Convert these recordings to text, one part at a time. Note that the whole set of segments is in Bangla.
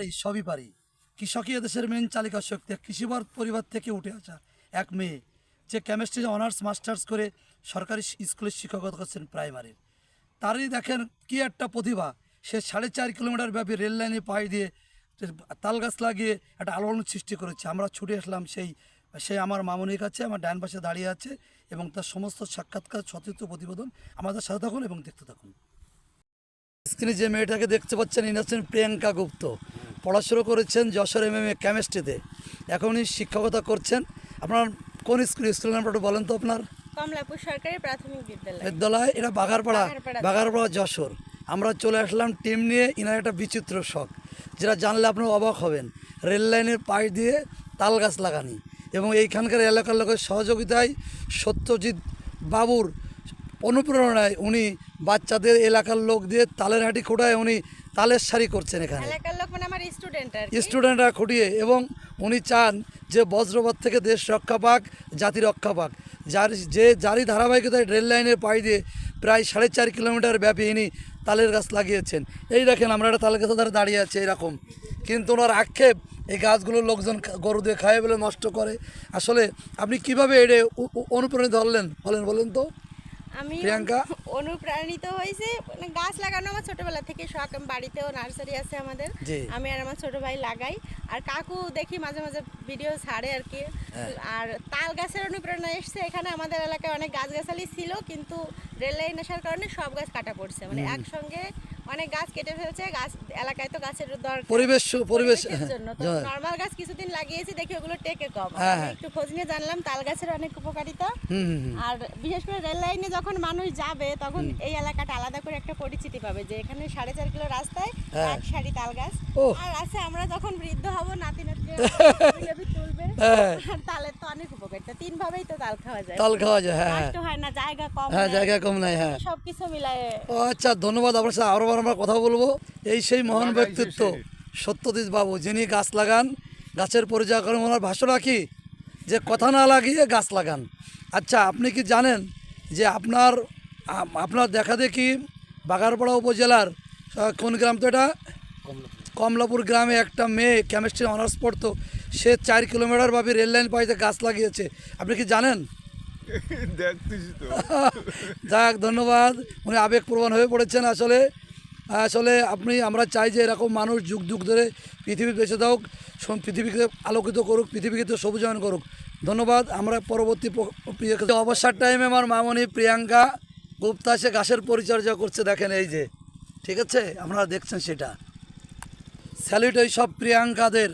এই সবই পারি। কৃষকই এদেশের মেন চালিকা শক্তি। কৃষিবর পরিবার থেকে উঠে আসা এক মেয়ে যে কেমিস্ট্রি অনার্স মাস্টার্স করে সরকারি স্কুলে শিক্ষকতা করছেন প্রাইমারির, তারই দেখেন কি একটা প্রতিভা। সে 4.5 কিলোমিটার ব্যাপী রেল লাইনে পায়ে দিয়ে তাল গাছ লাগিয়ে একটা আলোড়ন সৃষ্টি করেছে। আমরা ছুটে আসলাম সে আমার মামনির কাছে, আমার ডান পাশে দাঁড়িয়ে আছে, এবং তার সমস্ত সাক্ষাৎকার সতীর্থ প্রতিবেদন আমাদের সাথে থাকুন এবং দেখতে থাকুন। স্ক্রিনে যে মেয়েটাকে দেখতে পাচ্ছেন ইনি হচ্ছেন প্রিয়াঙ্কা গুপ্ত। পড়াশুনো করেছেন যশোর MMA কেমিস্ট্রিতে, এখন উনি শিক্ষকতা করছেন। আপনার কোন স্কুল নামটা একটু বলেন তো? আপনার কমলাপুর সরকারি প্রাথমিক বিদ্যালয়, এটা বাঘারপাড়া যশোর। আমরা চলে আসলাম টিম নিয়ে। ইনার একটা বিচিত্র শখ, যেটা জানলে আপনার অবাক হবেন। রেল লাইনের পাশ দিয়ে তাল গাছ লাগানি, এবং এইখানকার এলাকার লোকের সহযোগিতায় সত্যজিৎ বাবুর অনুপ্রেরণায় উনি বাচ্চাদের এলাকার লোক দিয়ে তালের হাঁটি খোটায় উনি তালের শাড়ি করছেন এখানে এলাকার লোক, মানে আমার স্টুডেন্টরা খুঁটিয়ে। এবং উনি চান যে বজ্রপাত থেকে দেশ রক্ষা পাক, জাতি রক্ষা পাক। যারই ধারাবাহিকতায় রেল লাইনের পাশ দিয়ে প্রায় 4.5 কিলোমিটার ব্যাপী ইনি তালের গাছ লাগিয়েছেন। এই দেখেন, আমরা একটা তালের গাছের ধারে দাঁড়িয়ে আছে এরকম, কিন্তু ওনার আক্ষেপ এই গাছগুলো লোকজন গরু দিয়ে খায় বলে নষ্ট করে। আসলে আপনি কিভাবে এটা অনুপ্রাণিত হলেন বলেন তো আমি প্রিয়াঙ্কা? অনুপ্রাণিত হয়েছে, মানে গাছ লাগানো আমার ছোটবেলা থেকে শখ। বাড়িতেও নার্সারি আছে আমাদের, আমি আর আমার ছোট ভাই লাগাই। আর কাকু দেখি মাঝে মাঝে ভিডিও ছাড়ে আর কি। আর তাল গাছের অনুপ্রেরণা এসছে। এখানে আমাদের এলাকায় অনেক গাছগাছালি ছিল, কিন্তু রেল লাইন আসার কারণে সব গাছ কাটা পড়ছে, মানে একসঙ্গে অনেক গাছ কেটে ফেলছে। গাছ এলাকায় তো গাছের দরকার পরিবেশের জন্য, তো নরমাল গাছ কিছুদিন লাগিয়েছি, দেখি ওগুলো টেকে কম। একটু খোঁজ নিয়ে জানলাম তাল গাছের অনেক উপকারিতা। আর বিশেষ করে রেল লাইনে যখন মানুষ যাবে, তখন এই এলাকাটা আলাদা করে একটা পরিচিতি পাবে যে এখানে 4.5 কিলো রাস্তায় এক সারি তাল গাছ। আর আছে আমরা যখন বৃদ্ধ হব, নাতি নাতনি তুলবে, তালের তো অনেক উপকারিতা। 3 ভাবেই তো তাল খাওয়া যায়। কষ্ট হয় না, জায়গা কম নাই, সবকিছু মিলায়। আচ্ছা, ধন্যবাদ। আপনার সাথে আরো আমরা কথা বলবো। এই সেই মহান ব্যক্তিত্ব সত্যজিৎ বাবু, যিনি গাছ লাগান, গাছের পরিচর্যা করেন। ওনার ভাষণ রাখি যে কথা না লাগিয়ে গাছ লাগান। আচ্ছা, আপনি কি জানেন যে আপনার দেখা দেখি বাঘারপাড়া উপজেলার কোন গ্রাম তো এটা? কমলাপুর গ্রামে একটা মেয়ে কেমিস্ট্রি অনার্স পড়তো, সে 4 কিলোমিটার ভাবে রেল লাইন পাইতে গাছ লাগিয়েছে। আপনি কি জানেন? যাক, ধন্যবাদ। উনি আবেগপ্রবণ হয়ে পড়েছেন। আসলে আমরা চাই যে এরকম মানুষ যুগ যুগ ধরে পৃথিবী বেঁচে থাকুক, পৃথিবীকে আলোকিত করুক, পৃথিবীকে সবুজায়ন করুক। ধন্যবাদ। আমরা পরবর্তী অবসর টাইমে আমার মামনি প্রিয়াঙ্কা গুপ্তা সে গাছের পরিচর্যা করছে, দেখেন এই যে, ঠিক আছে, আপনারা দেখছেন সেটা। স্যালুট এই সব প্রিয়াঙ্কাদের,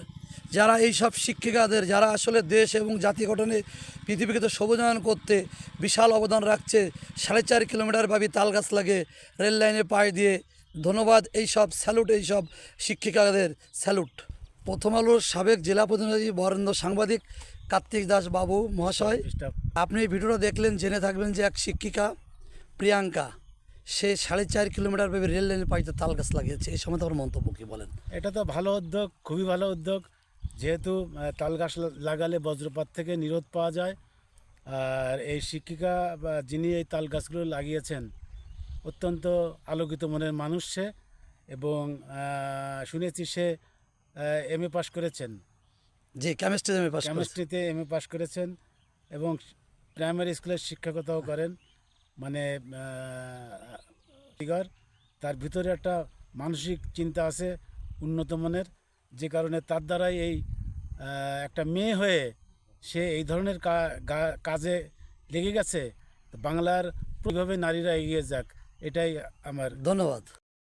যারা এই সব শিক্ষিকাদের, যারা আসলে দেশ এবং জাতি গঠনে পৃথিবীকে তো সবুজায়ন করতে বিশাল অবদান রাখছে। 4.5 কিলোমিটার ভাবি তাল গাছ লাগে রেল লাইনে পায়ে দিয়ে। ধন্যবাদ এই সব স্যালুট, এই সব শিক্ষিকাদের স্যালুট। প্রথম আলোর সাবেক জেলা প্রতিনিধি বরেন্দ্র সাংবাদিক কার্তিক দাস বাবু মহাশয়, আপনি এই ভিডিওটা দেখলেন, জেনে থাকবেন যে এক শিক্ষিকা প্রিয়াঙ্কা সে 4.5 কিলোমিটার ভাবে রেল লাইনের পাইতে তাল গাছ লাগিয়েছে। এই সময় তোমার মন্তব্য কী বলেন? এটা তো ভালো উদ্যোগ, খুবই ভালো উদ্যোগ। যেহেতু তাল গাছ লাগালে বজ্রপাত থেকে নিরোধ পাওয়া যায়। আর এই শিক্ষিকা যিনি এই তাল গাছগুলো লাগিয়েছেন, অত্যন্ত আলোকিত মনের মানুষ সে, এবং শুনেছি সে MA পাস করেছেন। জি, কেমিস্ট্রিতে MA পাস করেছেন, এবং প্রাইমারি স্কুলের শিক্ষকতাও করেন। মানে তার ভিতরে একটা মানসিক চিন্তা আছে উন্নত মানের, যে কারণে তার দ্বারাই এই একটা মেয়ে হয়ে সে এই ধরনের কাজে লেগে গেছে। বাংলার এইভাবে নারীরা এগিয়ে যাক, এটাই আমার ধন্যবাদ।